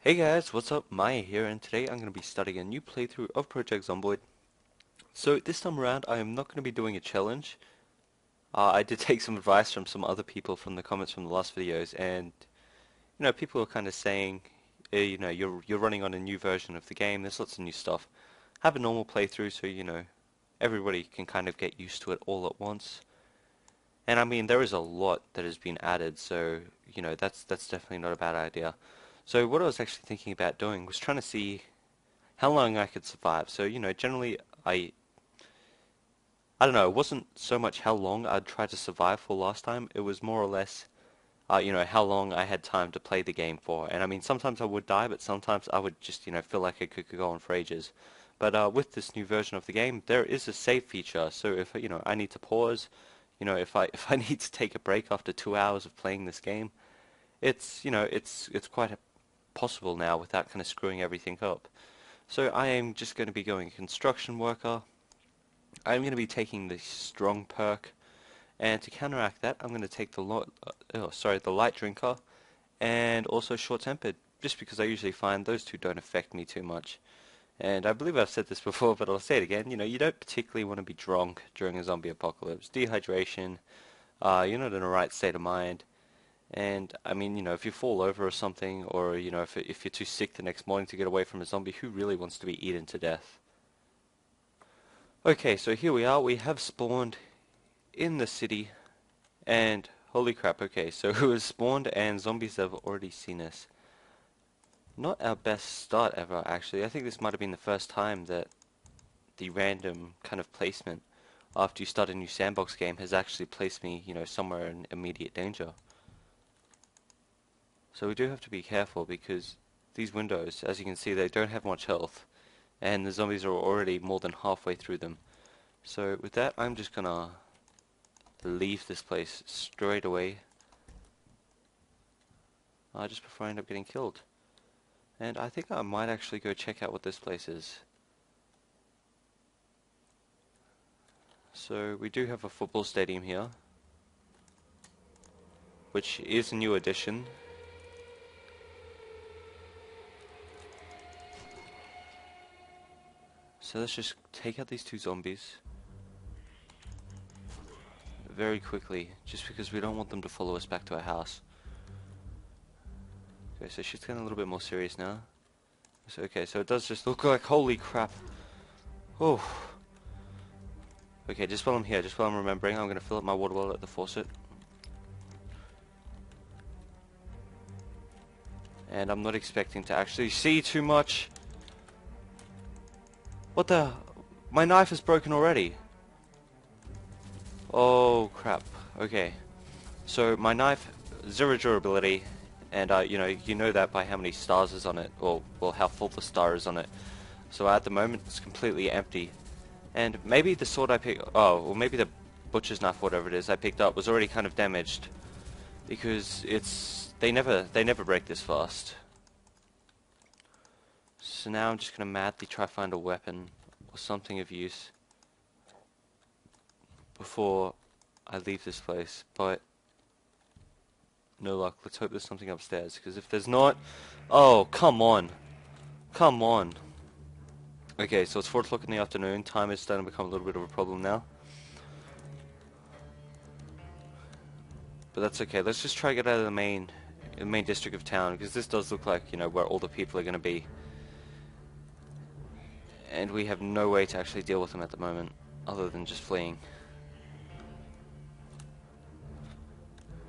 Hey guys, what's up? Maya here, and today I'm going to be starting a new playthrough of Project Zomboid. So this time around, I am not going to be doing a challenge. I did take some advice from some other people from the comments from the last videos, and people are kind of saying, you're running on a new version of the game. There's lots of new stuff. Have a normal playthrough, so everybody can kind of get used to it all at once. And I mean, there is a lot that has been added, so that's definitely not a bad idea. So what I was actually thinking about doing was trying to see how long I could survive. So, generally I don't know, it wasn't so much how long I'd try to survive for last time. It was more or less, how long I had time to play the game for. And I mean, sometimes I would die, but sometimes I would just, feel like I could go on for ages. But with this new version of the game, there is a save feature. So if, I need to pause, if I need to take a break after 2 hours of playing this game, it's quite possible now without kind of screwing everything up. So I am just going to be going construction worker. I'm going to be taking the strong perk, and to counteract that, I'm going to take the light drinker, and also short-tempered, just because I usually find those two don't affect me too much. And I believe I've said this before, but I'll say it again. You don't particularly want to be drunk during a zombie apocalypse. Dehydration, you're not in the right state of mind. And I mean, if you fall over or something, or if you're too sick the next morning to get away from a zombie, who really wants to be eaten to death? Okay, so here we are. We have spawned in the city, and holy crap, okay, so it was spawned and zombies have already seen us. Not our best start ever, actually. I think this might have been the first time that the random kind of placement after you start a new sandbox game has actually placed me, somewhere in immediate danger. So we do have to be careful because these windows, as you can see, they don't have much health, and the zombies are already more than halfway through them. So with that, I'm just gonna leave this place straight away, just before I end up getting killed. And I think I might actually go check out what this place is. So we do have a football stadium here, which is a new addition. So let's just take out these two zombies very quickly, just because we don't want them to follow us back to our house. Okay, so she's getting a little bit more serious now. So, okay, so it does just look like, holy crap. Oh. Okay, just while I'm here, just while I'm remembering, I'm going to fill up my water bottle at the faucet. And I'm not expecting to actually see too much. What the? My knife is broken already. Oh crap. Okay. So my knife, zero durability, and you know that by how many stars is on it, or well, how full the star is on it. So at the moment, it's completely empty. And maybe the sword I picked, or maybe the butcher's knife, whatever it is I picked up, was already kind of damaged, because they never break this fast. So now I'm just gonna madly try to find a weapon or something of use before I leave this place, but no luck. Let's hope there's something upstairs, because if there's not, oh come on, come on. Okay, so it's 4 o'clock in the afternoon. Time is starting to become a little bit of a problem now. But that's okay. Let's just try to get out of the main district of town, because this does look like, where all the people are going to be. And we have no way to actually deal with them at the moment, other than just fleeing.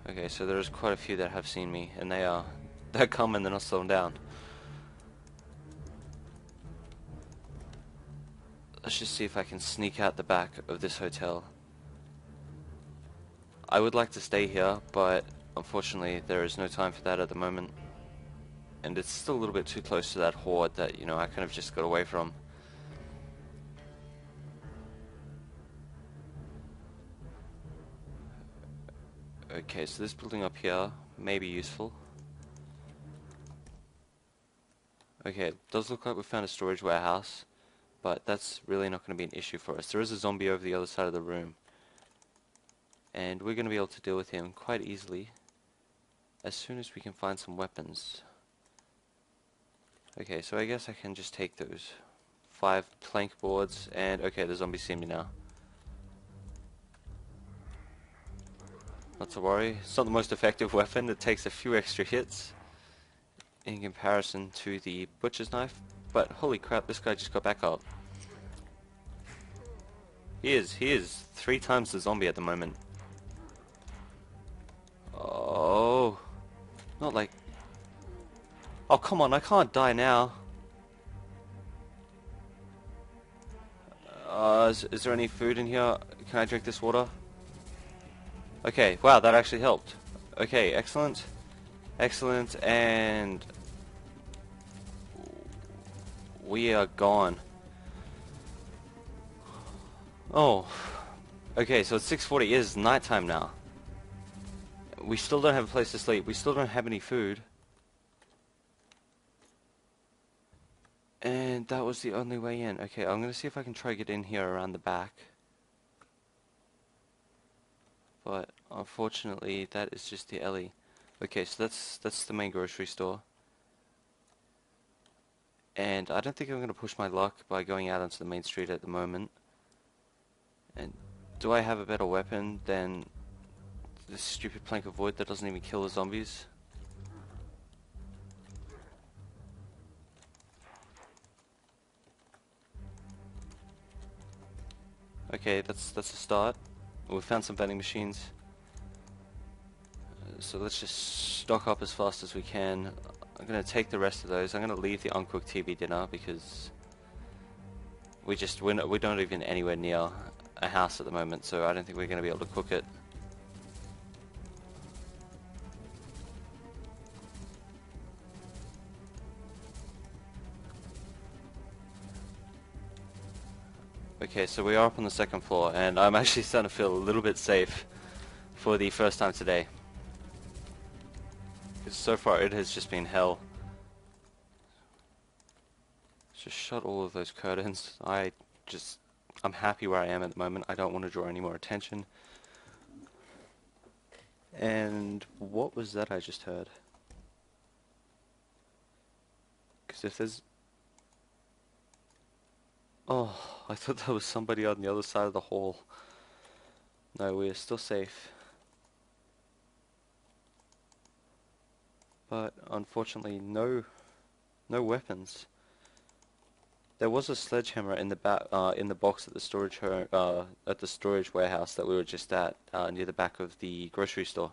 Okay, so there's quite a few that have seen me, and they're coming, they're not slowing down. Let's just see if I can sneak out the back of this hotel. I would like to stay here, but unfortunately there is no time for that at the moment. And it's still a little bit too close to that horde that, I kind of just got away from. Okay, so this building up here may be useful. Okay, it does look like we found a storage warehouse, but that's really not going to be an issue for us. There is a zombie over the other side of the room, and we're going to be able to deal with him quite easily as soon as we can find some weapons. Okay, so I guess I can just take those 5 plank boards and okay, the zombies see me now. Not to worry, it's not the most effective weapon, it takes a few extra hits in comparison to the butcher's knife, but holy crap, this guy just got back up. He is 3 times the zombie at the moment. Oh, not like... Oh, come on, I can't die now. Is there any food in here? Can I drink this water? Okay, wow, that actually helped. Okay, excellent. Excellent, and... we are gone. Oh, okay, so it's 6:40, it is nighttime now. We still don't have a place to sleep, we still don't have any food. And that was the only way in. Okay, I'm gonna see if I can try to get in here around the back. But unfortunately, that is just the alley. Okay, so that's the main grocery store. And I don't think I'm gonna push my luck by going out onto the main street at the moment. And do I have a better weapon than this stupid plank of wood that doesn't even kill the zombies? Okay, that's a start. We found some vending machines. So let's just stock up as fast as we can. I'm gonna take the rest of those. I'm gonna leave the uncooked TV dinner because we're not even anywhere near a house at the moment, so I don't think we're gonna be able to cook it. Okay, so we are up on the 2nd floor, and I'm actually starting to feel a little bit safe for the first time today. Because so far it has just been hell. Just shut all of those curtains. I'm happy where I am at the moment. I don't want to draw any more attention. And what was that I just heard? Because if there's... Oh, I thought there was somebody on the other side of the hall. No, we are still safe. But unfortunately, no weapons. There was a sledgehammer in the in the box at the storage warehouse that we were just at, near the back of the grocery store.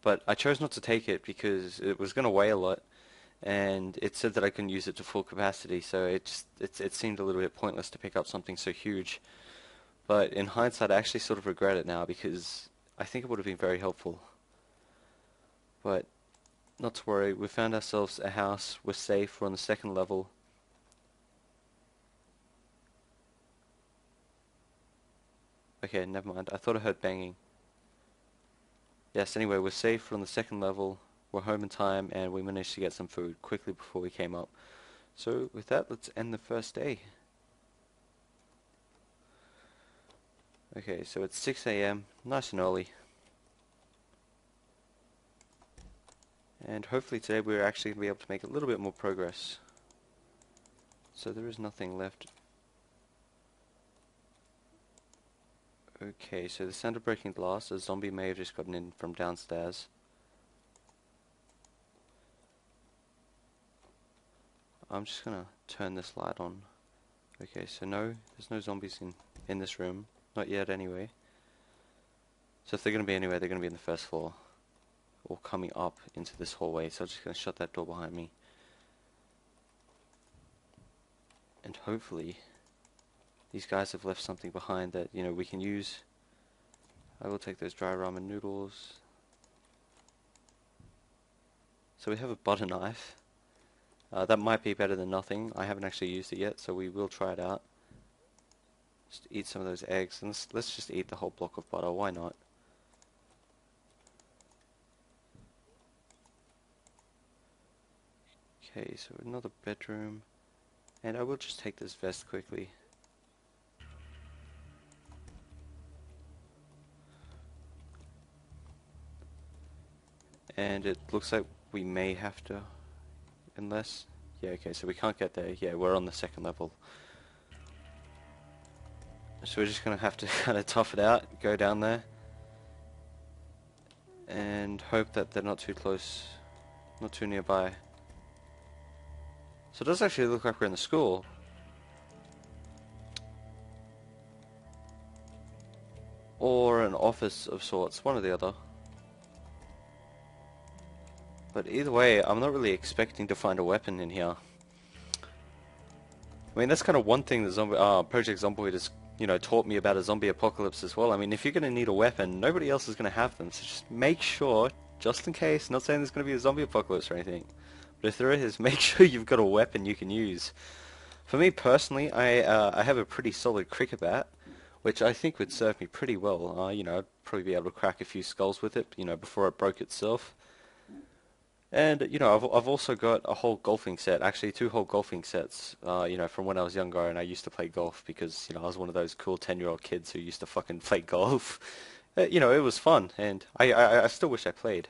But I chose not to take it because it was going to weigh a lot, and it said that I couldn't use it to full capacity. So it seemed a little bit pointless to pick up something so huge. But in hindsight, I actually sort of regret it now because I think it would have been very helpful. But not to worry, we found ourselves a house. We're safe. We're on the 2nd level. Okay, never mind. I thought I heard banging. Yes, anyway, we're safe. We're on the 2nd level. We're home in time, and we managed to get some food quickly before we came up. So, with that, let's end the first day. Okay, so it's 6 AM, nice and early. And hopefully today we're actually going to be able to make a little bit more progress. So there is nothing left. Okay, so the sound of breaking glass, a zombie may have just gotten in from downstairs. I'm just gonna turn this light on. Okay, so no, there's no zombies in this room. Not yet anyway. So if they're gonna be anywhere, they're gonna be in the 1st floor. Or coming up into this hallway, so I'm just gonna shut that door behind me. And hopefully these guys have left something behind that, you know, we can use. I will take those dry ramen noodles. So we have a butter knife. That might be better than nothing. I haven't actually used it yet, so we will try it out. Just eat some of those eggs, and let's just eat the whole block of butter, why not? Okay, so another bedroom. And I will just take this vest quickly. And it looks like we may have to, unless, Yeah, okay, so we can't get there. Yeah, we're on the second level. So we're just gonna have to kind of tough it out, go down there, and hope that they're not too close, not too nearby. So it does actually look like we're in the school. Or an office of sorts, one or the other. But either way, I'm not really expecting to find a weapon in here. I mean, that's kind of one thing that Project Zomboid has, taught me about a zombie apocalypse as well. I mean, if you're going to need a weapon, nobody else is going to have them. So just make sure, just in case, not saying there's going to be a zombie apocalypse or anything, but if there is, make sure you've got a weapon you can use. For me personally, I have a pretty solid cricket bat, which I think would serve me pretty well. I'd probably be able to crack a few skulls with it, before it broke itself. And I've also got a whole golfing set, actually two whole golfing sets. From when I was younger, and I used to play golf because I was one of those cool 10-year-old kids who used to fucking play golf. It was fun, and I still wish I played.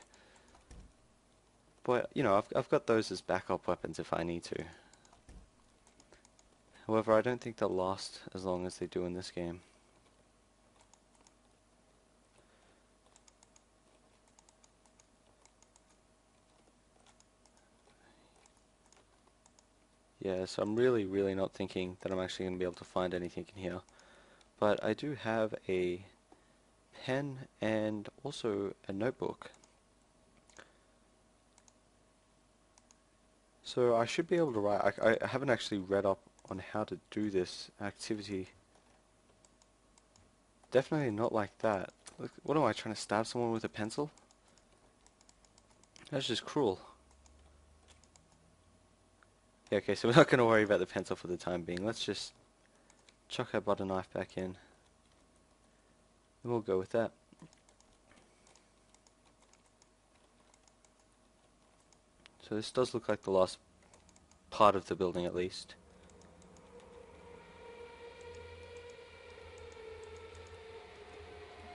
But I've got those as backup weapons if I need to. However, I don't think they'll last as long as they do in this game. Yeah, so I'm really, really not thinking that I'm actually going to be able to find anything in here. But I do have a pen and also a notebook. So I should be able to write. I haven't actually read up on how to do this activity. Definitely not like that. Look, what am I, trying to stab someone with a pencil? That's just cruel. Yeah, okay, so we're not going to worry about the pencil for the time being. Let's just chuck our butter knife back in. And we'll go with that. So this does look like the last part of the building at least.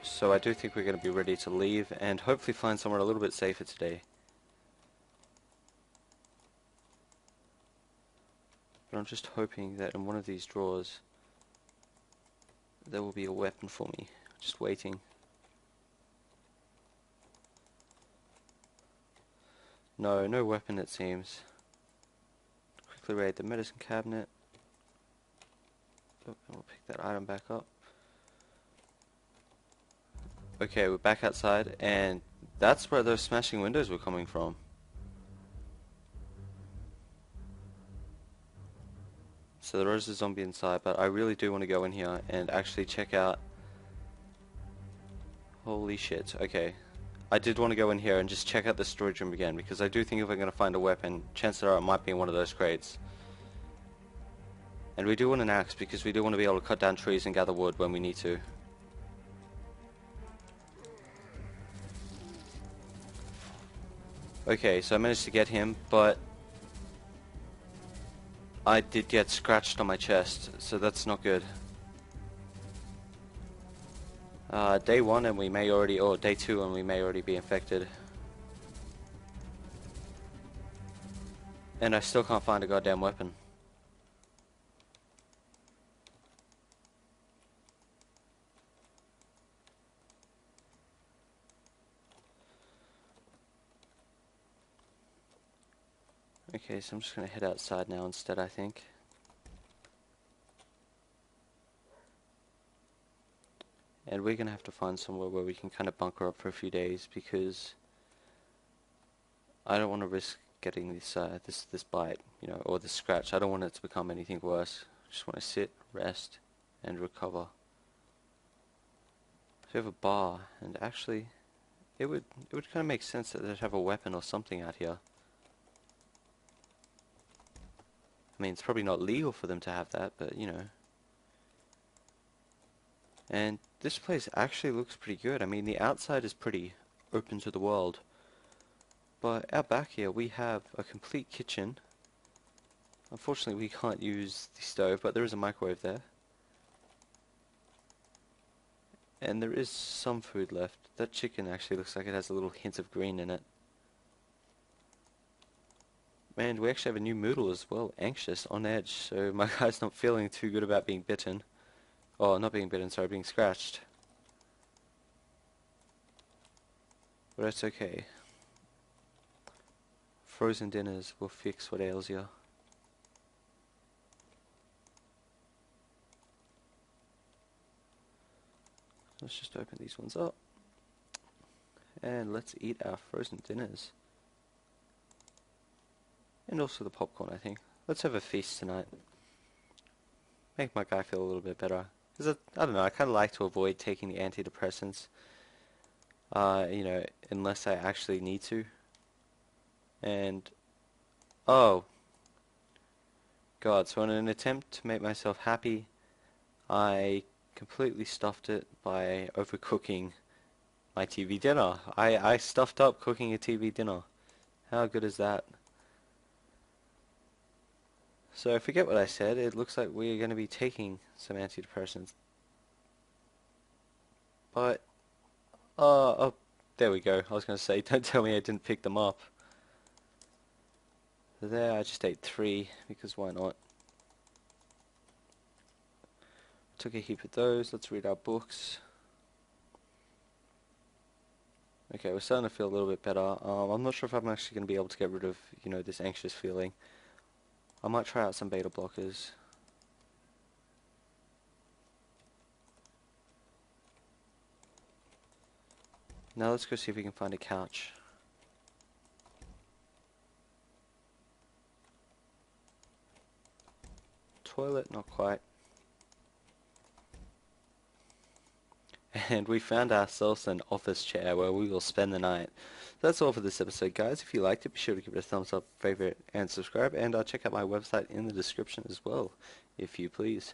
So I do think we're going to be ready to leave and hopefully find somewhere a little bit safer today. But I'm just hoping that in one of these drawers there will be a weapon for me. Just waiting. No, no weapon it seems. Quickly raid the medicine cabinet. Oh, and we'll pick that item back up. Okay, we're back outside, and that's where those smashing windows were coming from. So there is a zombie inside, but I really do want to go in here and actually check out... Holy shit, okay. I did want to go in here and just check out the storage room again, because I do think if I'm going to find a weapon, chances are it might be in one of those crates. And we do want an axe, because we do want to be able to cut down trees and gather wood when we need to. Okay, so I managed to get him, but I did get scratched on my chest, so that's not good. Day 1 and we may already, or day 2 and we may already be infected. And I still can't find a goddamn weapon. Okay, so I'm just gonna head outside now instead, I think. And we're gonna have to find somewhere where we can kind of bunker up for a few days, because I don't want to risk getting this this bite, or this scratch. I don't want it to become anything worse. I just want to sit, rest, and recover. So we have a bar, and actually, it would kind of make sense that they'd have a weapon or something out here. I mean, it's probably not legal for them to have that, but And this place actually looks pretty good. I mean, the outside is pretty open to the world. But out back here, we have a complete kitchen. Unfortunately, we can't use the stove, but there is a microwave there. And there is some food left. That chicken actually looks like it has a little hint of green in it. And we actually have a new Moodle as well, Anxious, on edge, so my guy's not feeling too good about being bitten. Oh, not being bitten, sorry, being scratched. But it's okay. Frozen dinners will fix what ails you. Let's just open these ones up. And let's eat our frozen dinners. And also the popcorn, I think. Let's have a feast tonight. Make my guy feel a little bit better. Because I don't know, I kind of like to avoid taking the antidepressants. You know, unless I actually need to. And, oh, God, so in an attempt to make myself happy, I completely stuffed it by overcooking my TV dinner. I stuffed up cooking a TV dinner. How good is that? So forget what I said. It looks like we're going to be taking some antidepressants. But, oh, there we go. I was going to say, don't tell me I didn't pick them up. There, I just ate 3, because why not? Took a heap of those. Let's read our books. Okay, we're starting to feel a little bit better. I'm not sure if I'm actually going to be able to get rid of, you know, this anxious feeling. I might try out some beta blockers. Now let's go see if we can find a couch. Toilet, not quite. And we found ourselves an office chair where we will spend the night. That's all for this episode, guys. If you liked it, be sure to give it a thumbs up, favorite, and subscribe. And check out my website in the description as well, if you please.